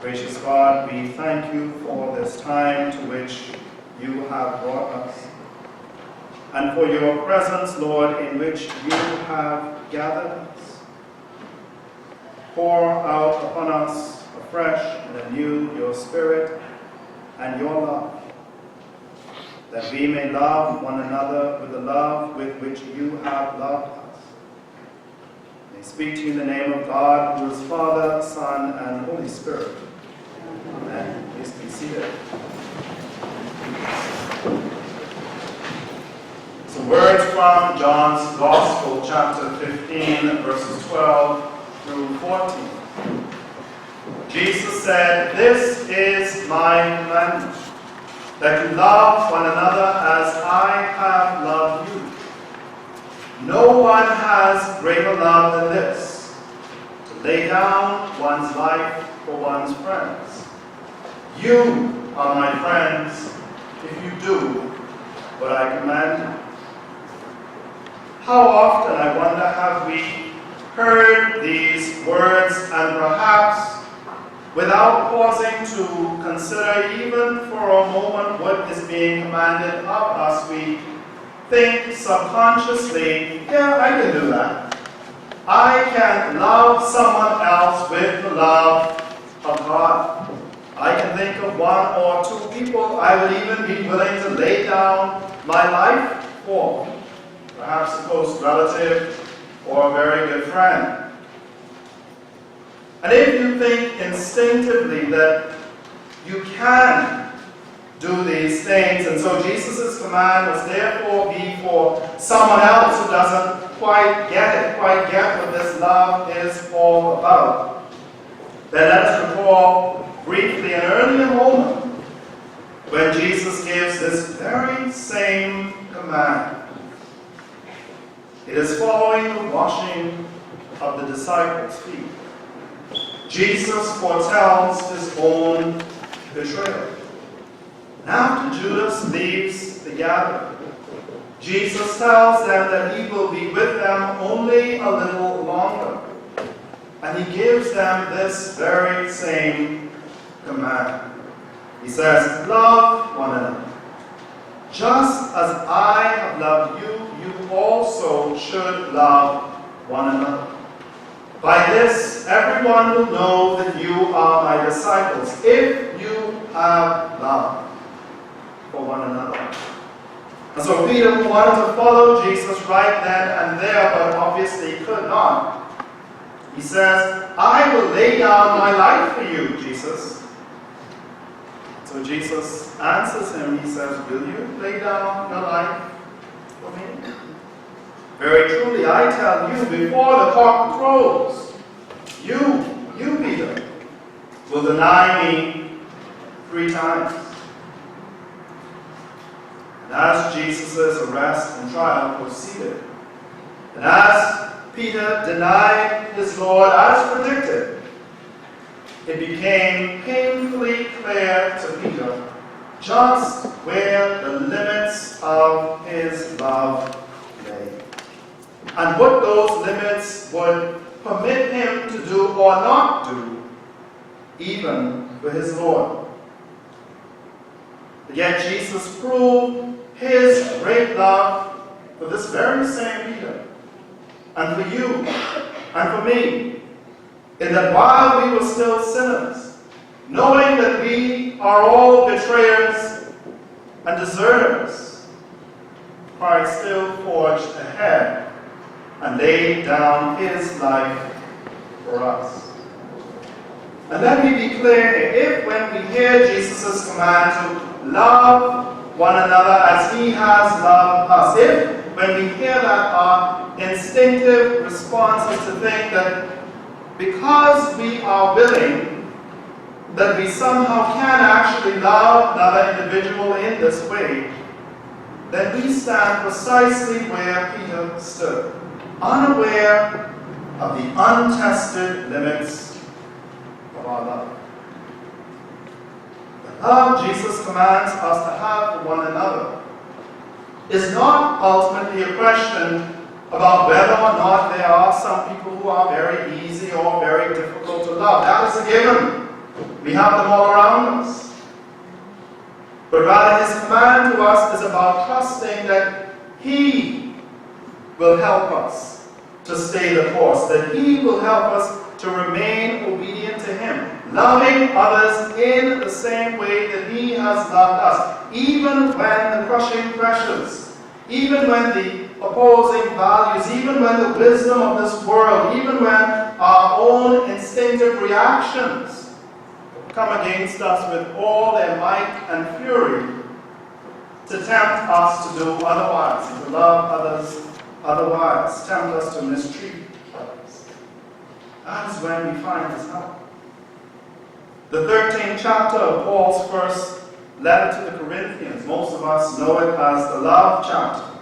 Gracious God, we thank you for this time to which you have brought us, and for your presence, Lord, in which you have gathered us. Pour out upon us afresh and anew your Spirit and your love, that we may love one another with the love with which you have loved us. May speak to you in the name of God, who is Father, Son, and Holy Spirit. Amen. Please be seated. So words from John's Gospel, chapter 15, verses 12 through 14. Jesus said, "This is my commandment, that you love one another as I have loved you. No one has greater love than this, to lay down one's life for one's friends. You are my friends if you do what I command you." How often, I wonder, have we heard these words and perhaps without pausing to consider even for a moment what is being commanded of us, we think subconsciously, yeah, I can do that. I can love someone else with the love of God. I can think of one or two people I would even be willing to lay down my life for. Perhaps a close relative or a very good friend. And if you think instinctively that you can do these things, and so Jesus' command must therefore be for someone else who doesn't quite get what this love is all about, then let us recall briefly an earlier moment when Jesus gives this very same command. It is following the washing of the disciples' feet. Jesus foretells his own betrayal. And after Judas leaves the gathering, Jesus tells them that he will be with them only a little longer. And he gives them this very same command. He says, "Love one another. Just as I have loved you, you also should love one another. By this, everyone will know that you are my disciples, if you have love for one another." And so Peter, who wanted to follow Jesus right then and there, but obviously could not, he says, "I will lay down my life for you, Jesus." So Jesus answers him, he says, "Will you lay down your life for me? Very truly, I tell you, before the cock crows, you, Peter, will deny me 3 times. And as Jesus' arrest and trial proceeded, and as Peter denied his Lord as predicted, it became painfully clear to Peter just where the limits of his love lay. and what those limits would permit him to do or not do, even for his Lord. Yet Jesus proved his great love for this very same Peter, and for you, and for me, in that while we were still sinners, knowing that we are all betrayers and deserters, Christ still forged ahead and laid down his life for us. And let me be clear here, if when we hear Jesus' command to love one another as he has loved us, if when we hear that our instinctive response is to think that because we are willing, that we somehow can actually love another individual in this way, then we stand precisely where Peter stood, unaware of the untested limits of our love. The love Jesus commands us to have for one another is not ultimately a question about whether or not there are some people who are very easy or very difficult to love. That is a given. We have them all around us. But rather his command to us is about trusting that he will help us to stay the course, that he will help us to remain obedient to him, loving others in the same way that he has loved us, even when the crushing pressures, even when the opposing values, even when the wisdom of this world, even when our own instinctive reactions come against us with all their might and fury to tempt us to do otherwise, and to love others otherwise, tempt us to mistreat others. That is when we find his help. The 13th chapter of Paul's first letter to the Corinthians, most of us know it as the love chapter.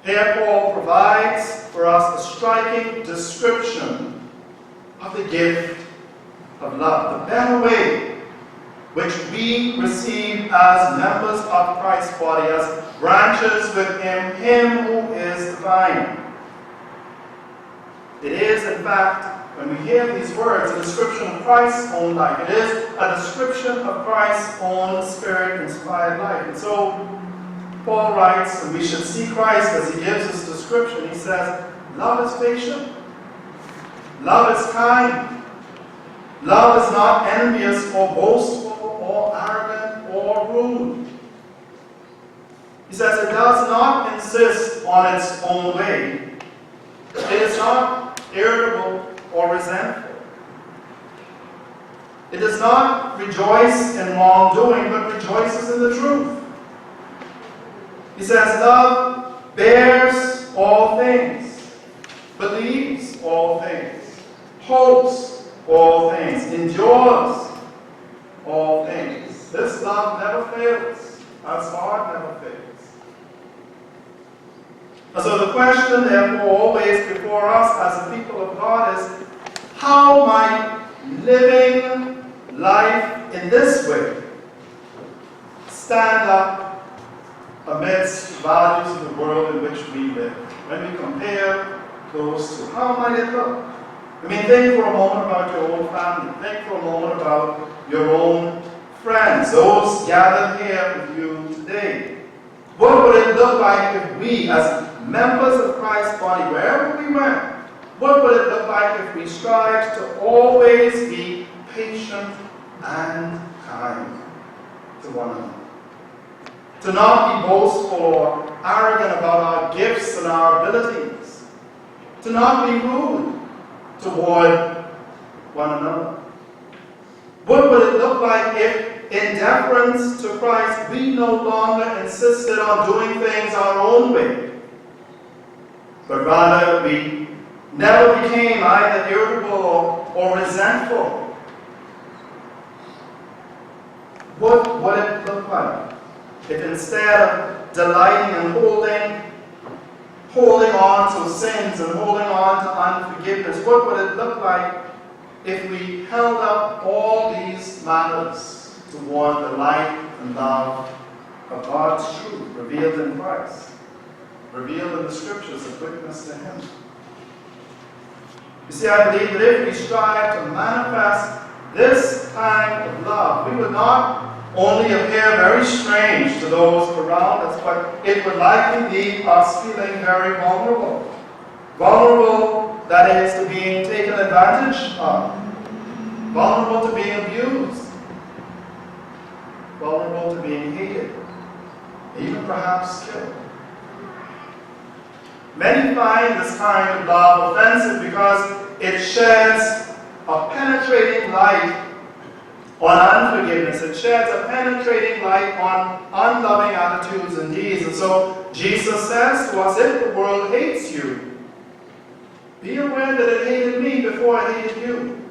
Here Paul provides for us a striking description of the gift of love, the better way which we receive as members of Christ's body, as branches within him who is the vine. It is, in fact, when we hear these words, a description of Christ's own life. It is a description of Christ's own Spirit-inspired life. And so Paul writes, and we should see Christ as he gives this description. He says, love is patient. Love is kind. Love is not envious or boastful or arrogant or rude. He says it does not insist on its own way. It is not irritable or resentful. It does not rejoice in wrongdoing, but rejoices in the truth. He says, love bears all things, believes all things, hopes all things, endures all things. This love never fails. God's heart never fails. And so the question, therefore, always before us as the people of God is, how might living life in this way stand up amidst values of the world in which we live? When we compare those two, how might it look? I mean, think for a moment about your own family. Think for a moment about your own friends, those gathered here with you today. What would it look like if we, as members of Christ's body, wherever we went, what would it look like if we strived to always be patient and kind to one another? To not be boastful or arrogant about our gifts and our abilities. To not be rude toward one another. What would it look like if, in deference to Christ, we no longer insisted on doing things our own way, but rather we never became either irritable or resentful? What would it look like if instead of delighting and holding on to sins and holding on to unforgiveness, what would it look like if we held up all these matters toward the light and love of God's truth revealed in Christ? revealed in the scriptures that witness to him. You see, I believe that if we strive to manifest this kind of love, we would not only appear very strange to those around us, but it would likely leave us feeling very vulnerable. Vulnerable, that is, to being taken advantage of. Vulnerable to being abused. Vulnerable to being hated. Even perhaps killed. Many find this kind of love offensive because it sheds a penetrating light on unforgiveness. It sheds a penetrating light on unloving attitudes and deeds. And so Jesus says to us, if the world hates you, be aware that it hated me before it hated you.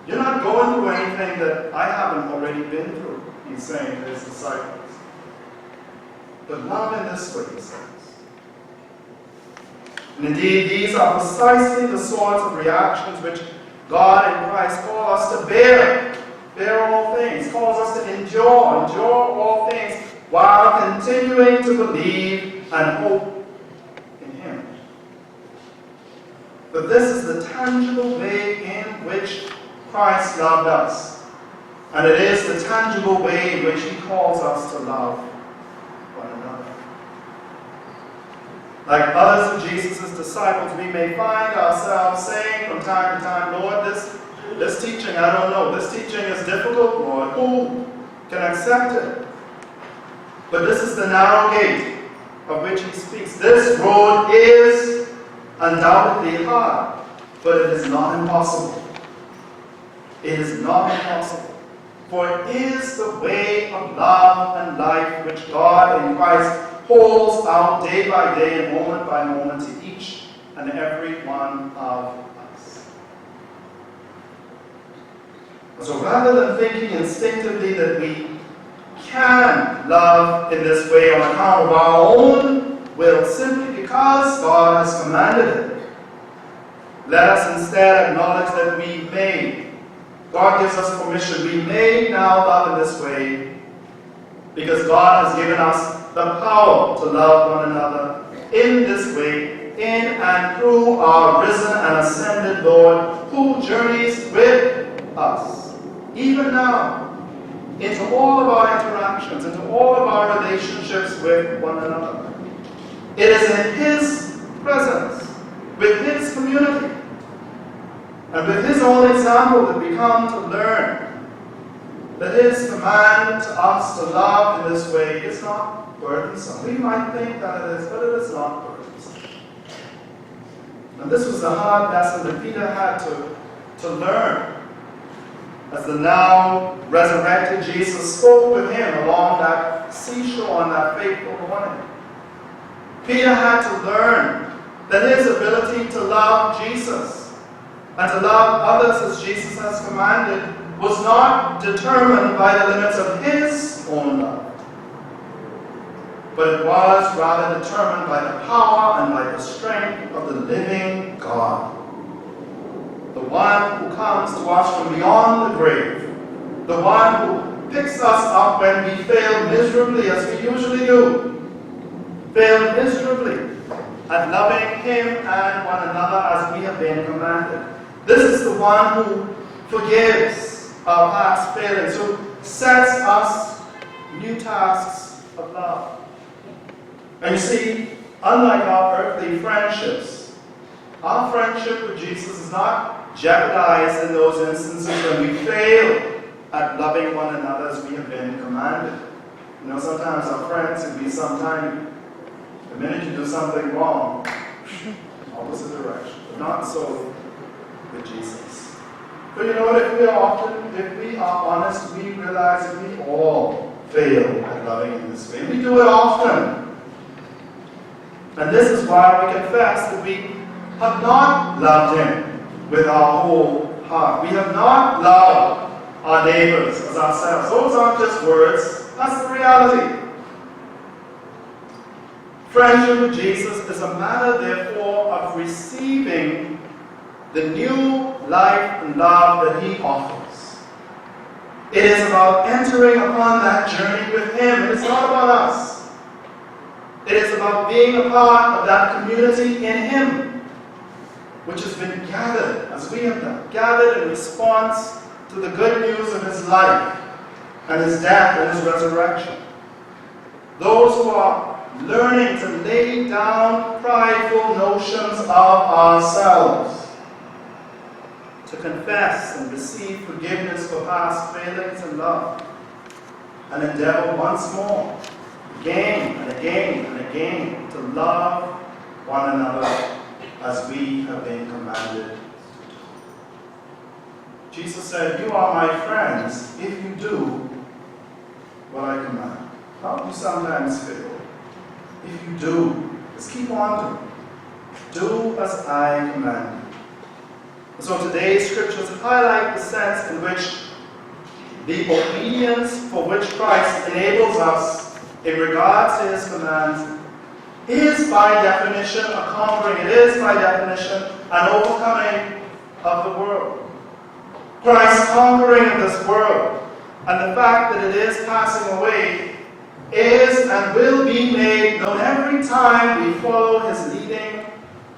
You're not going through anything that I haven't already been through, he's saying to his disciples. But love in this way, he says. And indeed, these are precisely the sorts of reactions which God in Christ calls us to bear all things, calls us to endure all things, while continuing to believe and hope in him. But this is the tangible way in which Christ loved us. And it is the tangible way in which he calls us to love one another. Like others of Jesus' disciples, we may find ourselves saying from time to time, Lord, this teaching, I don't know. This teaching is difficult, Lord. Who can accept it? But this is the narrow gate of which he speaks. This road is undoubtedly hard, but it is not impossible. It is not impossible. For it is the way of love and life which God in Christ holds out day by day and moment by moment to each and every one of us. So rather than thinking instinctively that we can love in this way on account of our own will, simply because God has commanded it, let us instead acknowledge that we may. God gives us permission. We may now love in this way because God has given us the power to love one another in this way, in and through our risen and ascended Lord, who journeys with us, even now, into all of our interactions, into all of our relationships with one another. It is in his presence, with his community, and with his own example that we come to learn that his command to us to love in this way is not burdensome. We might think that it is, but it is not burdensome. And this was the hard lesson that Peter had to learn as the now resurrected Jesus spoke with him along that seashore on that fateful morning. Peter had to learn that his ability to love Jesus and to love others as Jesus has commanded was not determined by the limits of his own love, but it was rather determined by the power and by the strength of the living God, the one who comes to us from beyond the grave, the one who picks us up when we fail miserably, as we usually do, fail miserably at loving him and one another as we have been commanded. This is the one who forgives our past failings, who sets us new tasks of love. And you see, unlike our earthly friendships, our friendship with Jesus is not jeopardized in those instances when we fail at loving one another as we have been commanded. You know, sometimes our friends can be sometime, the minute you do something wrong, opposite direction. But not so with Jesus. But you know what, if we are honest, we realize that we all fail at loving in this way. We do it often. And this is why we confess that we have not loved him with our whole heart. We have not loved our neighbors as ourselves. Those aren't just words, that's the reality. Friendship with Jesus is a matter, therefore, of receiving the new life and love that he offers. It is about entering upon that journey with him. It is not about us. It is about being a part of that community in Him, which has been gathered, as we have done, gathered in response to the good news of His life and His death and His resurrection. Those who are learning to lay down prideful notions of ourselves, to confess and receive forgiveness for past failings in love, and endeavor once more, again and again and again, to love one another as we have been commanded. Jesus said, "You are my friends if you do what I command." How do you sometimes feel? If you do, just keep on doing. Do as I command you. So today's scriptures highlight the sense in which the obedience for which Christ enables us in regards to His commands is by definition a conquering. It is by definition an overcoming of the world. Christ's conquering of this world and the fact that it is passing away is and will be made known every time we follow His leading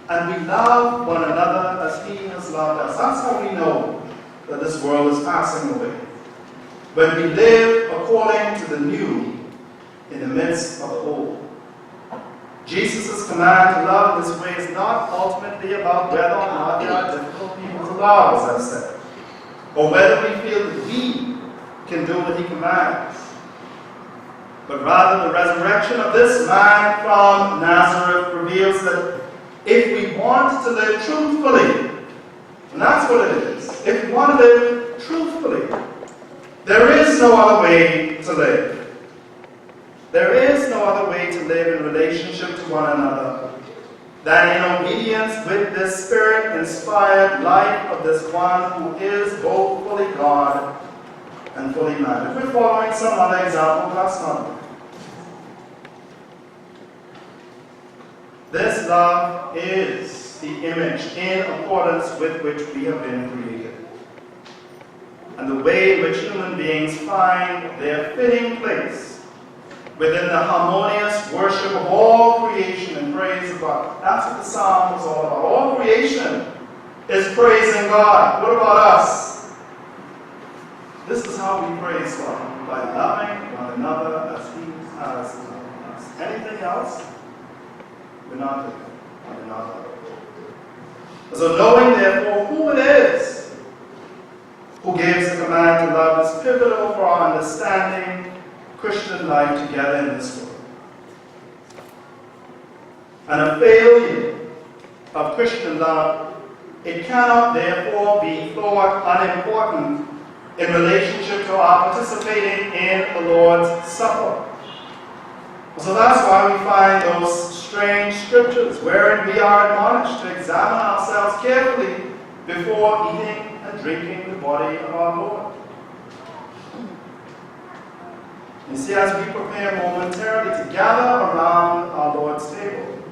and we love one another as He has loved us. That's how we know that this world is passing away. When we live according to the new in the midst of the old. Jesus' command to love this way is not ultimately about whether or not there are difficult people to love, as I said, or whether we feel that we can do what He commands. But rather, the resurrection of this man from Nazareth reveals that if we want to live truthfully, and that's what it is, if we want to live truthfully, there is no other way to live. There is no other way to live in relationship to one another than in obedience with this Spirit-inspired life of this one who is both fully God and fully man. If we're following some other example, that's not it. This love is the image in accordance with which we have been created, and the way in which human beings find their fitting place within the harmonious worship of all creation and praise of God. That's what the psalm was all about. All creation is praising God. What about us? This is how we praise God, by loving one another as He has loved us. Anything else? We're not doing it. We're not doing it. So knowing, therefore, who it is who gives the command to love is pivotal for our understanding Christian life together in this world. And a failure of Christian love, it cannot therefore be thought unimportant in relationship to our participating in the Lord's Supper. So that's why we find those strange scriptures wherein we are admonished to examine ourselves carefully before eating and drinking the body of our Lord. You see, as we prepare momentarily to gather around our Lord's table,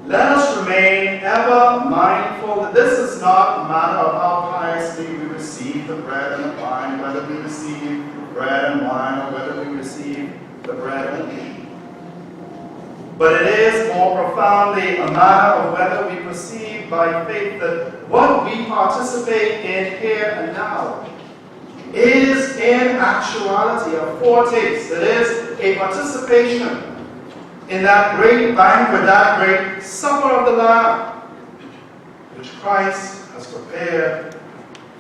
let us remain ever mindful that this is not a matter of how piously we receive the bread and the wine, whether we receive bread and wine or whether we receive the bread only. But it is more profoundly a matter of whether we perceive by faith that what we participate in here and now is in actuality a foretaste, that is a participation in that great banquet, that great supper of the Lamb, which Christ has prepared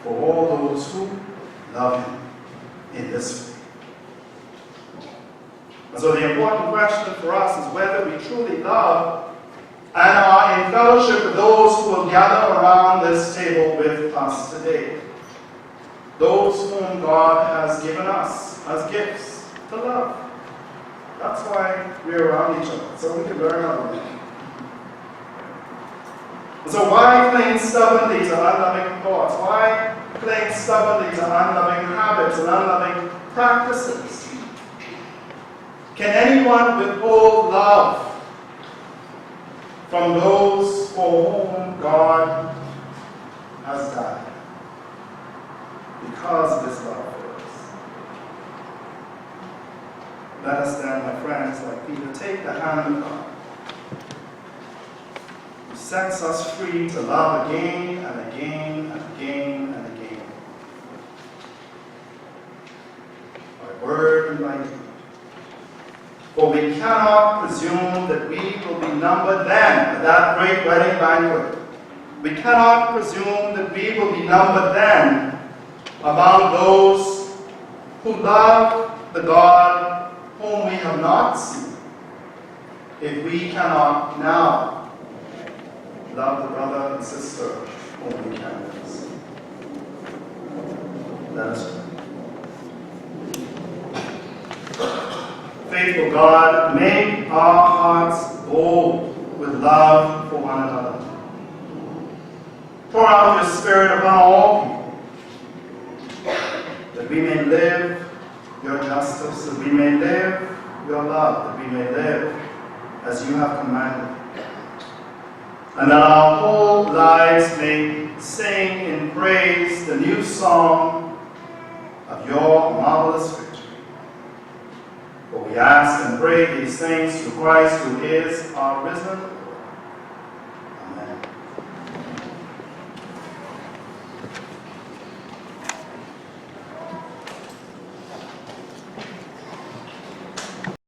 for all those who love Him in this way. And so the important question for us is whether we truly love and are in fellowship with those who will gather around this table with us today. Those whom God has given us as gifts to love. That's why we're around each other, so we can learn how to live. So why cling stubbornly to unloving thoughts? Why cling stubbornly to unloving habits and unloving practices? Can anyone withhold love from those for whom God has died? Because of His love for us. Let us then, my friends, like Peter, take the hand of God, who sets us free to love again and again and again and again, by word and by deed. For we cannot presume that we will be numbered then at that great wedding banquet. We cannot presume that we will be numbered then among those who love the God whom we have not seen, if we cannot now love the brother and sister whom we cannot see. Let us pray. Faithful God, make our hearts bold with love for one another. Pour out your Spirit upon all people, that we may live your justice, that we may live your love, that we may live as you have commanded. And that our whole lives may sing in praise the new song of your marvelous victory. For we ask and pray these things through Christ, who is our risen